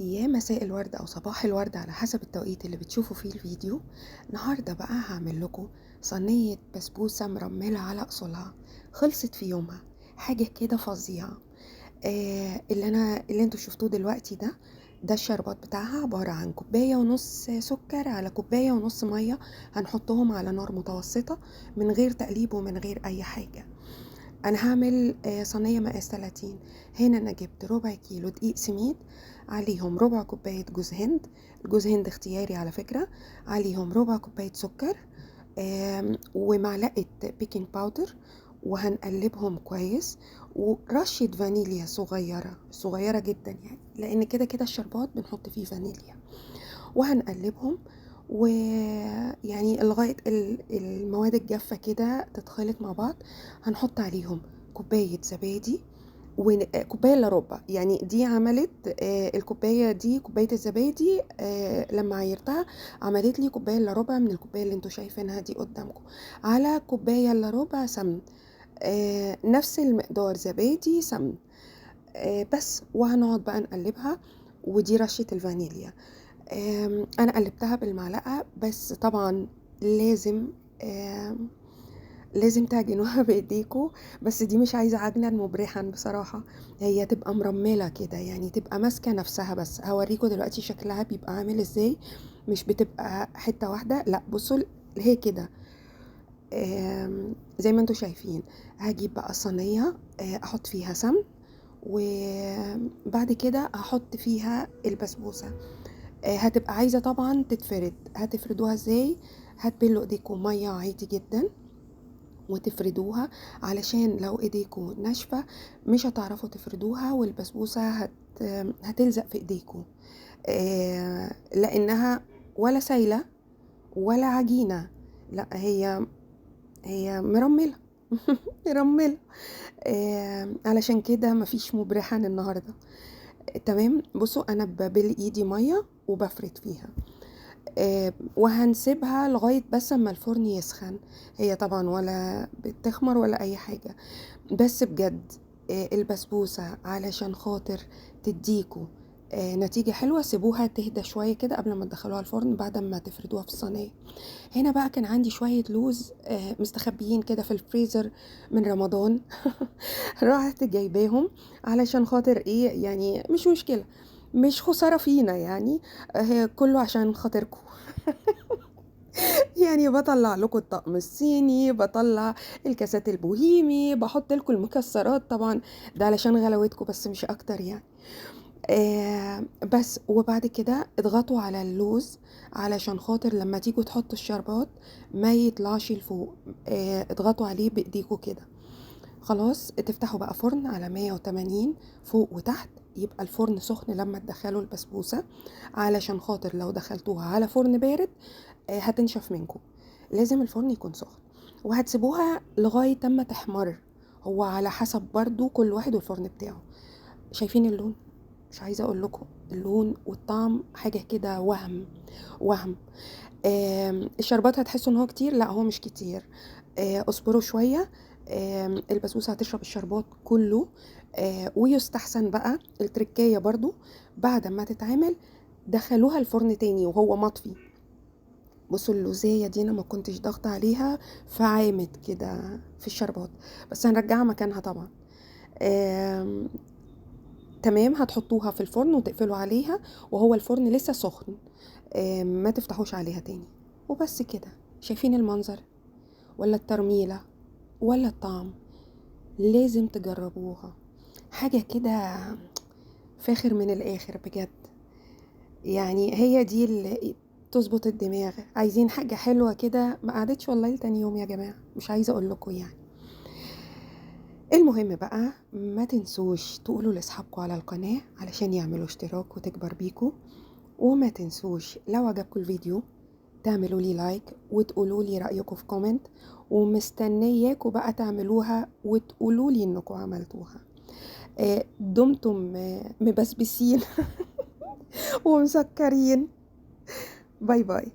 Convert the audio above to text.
يا مساء الورد او صباح الورد على حسب التوقيت اللي بتشوفوا فيه الفيديو. النهارده بقى هعمل لكم صينيه بسبوسه مرمله على اصولها، خلصت في يومها، حاجه كده فظيعه. اللي انتوا شفتوه دلوقتي ده الشربات بتاعها، عباره عن كوبايه ونص سكر على كوبايه ونص ميه، هنحطهم على نار متوسطه من غير تقليب ومن غير اي حاجه. انا هعمل صينيه مقاس 30. هنا انا جبت ربع كيلو دقيق سميد، عليهم ربع كوبايه جوز هند، الجوز هند اختياري على فكره، عليهم ربع كوبايه سكر ومعلقه بيكنج باودر، وهنقلبهم كويس، ورشه فانيليا صغيره صغيره جدا، يعني لان كده كده الشربات بنحط فيه فانيليا، وهنقلبهم ويعني لغاية المواد الجافة كده تتخلط مع بعض. هنحط عليهم كوباية زبادي وكوباية الا ربع، يعني دي عملت الكوباية دي، كوباية الزبادي لما عيرتها عملت لي كوباية الا ربع من الكوباية اللي انتوا شايفينها دي قدامكم، على كوباية الا ربع سمن، نفس المقدار زبادي سمن بس. وهنقعد بقى نقلبها، ودي رشة الفانيليا. انا قلبتها بالمعلقه، بس طبعا لازم لازم تعجنوها بايديكوا، بس دي مش عايزه عجنا مبرحا بصراحه، هي تبقى مرمله كده، يعني تبقى ماسكه نفسها. بس هوريكم دلوقتي شكلها بيبقى عامل ازاي، مش بتبقى حته واحده، لا بصوا هي كده زي ما انتوا شايفين. هجيب بقى صينيه احط فيها سمن، وبعد كده هحط فيها البسبوسه. هتبقى عايزة طبعا تتفرد، هتفردوها ازاي؟ هتبلوا ايديكم مية عادي جدا وتفردوها، علشان لو ايديكم ناشفة مش هتعرفوا تفردوها، والبسبوسة هتلزق في ايديكم، لانها ولا سايلة ولا عجينة، لا هي مرملة مرملة. علشان كده مفيش مبرحن النهاردة. تمام، بصوا انا ببل ايدي مية وبفرد فيها، وهنسيبها لغاية بس اما الفرن يسخن. هي طبعا ولا بتخمر ولا اي حاجة، بس بجد البسبوسة علشان خاطر تديكوا نتيجة حلوة، سيبوها تهدى شوية كده قبل ما تدخلوها الفرن بعد ما تفردوها في الصينية. هنا بقى كان عندي شوية لوز مستخبيين كده في الفريزر من رمضان رحت جايباهم علشان خاطر ايه، يعني مش مشكلة، مش خسارة فينا يعني، كله عشان خاطركم يعني بطلع لكم الطقم الصيني، بطلع الكاسات البوهيمي، بحط لكم المكسرات طبعا، ده علشان غلاوتكم بس مش اكتر يعني. بس وبعد كده اضغطوا على اللوز علشان خاطر لما تيجوا تحطوا الشربات ما يطلعش لفوق، اضغطوا عليه بايديكم كده. خلاص تفتحوا بقى فرن على 180 فوق وتحت، يبقى الفرن سخن لما تدخلوا البسبوسة، علشان خاطر لو دخلتوها على فرن بارد هتنشف منكم، لازم الفرن يكون سخن. وهتسيبوها لغاية اما تحمر، هو على حسب برضو كل واحد والفرن بتاعه. شايفين اللون؟ مش عايزة اقول لكم اللون والطعم حاجة كده وهم. الشربات هتحسوا ان هو كتير، لا هو مش كتير، اصبروا شوية. البسبوسة هتشرب الشربات كله. ويستحسن بقى التركية برضو بعد ما تتعمل دخلوها الفرن تاني وهو مطفي. بصوا اللوزية دي انا ما كنتش ضغط عليها فعامت كده في الشربات، بس هنرجعها مكانها طبعا. تمام، هتحطوها في الفرن وتقفلوا عليها وهو الفرن لسه سخن، ما تفتحوش عليها تاني، وبس كده. شايفين المنظر ولا الترميلة ولا الطعم؟ لازم تجربوها، حاجة كده فاخر من الآخر بجد، يعني هي دي اللي تظبط الدماغ. عايزين حاجة حلوة كده، ما قعدتش والله لتاني يوم يا جماعة، مش عايزة اقول لكم يعني. المهم بقى ما تنسوش تقولوا لاصحابكم على القناة علشان يعملوا اشتراك وتكبر بيكم، وما تنسوش لو عجبكم الفيديو تعملوا لي لايك وتقولوا لي رأيكم في كومنت، ومستنياكم بقى تعملوها وتقولوا لي انكم عملتوها. دمتم مبسبسين ومسكرين. باي باي.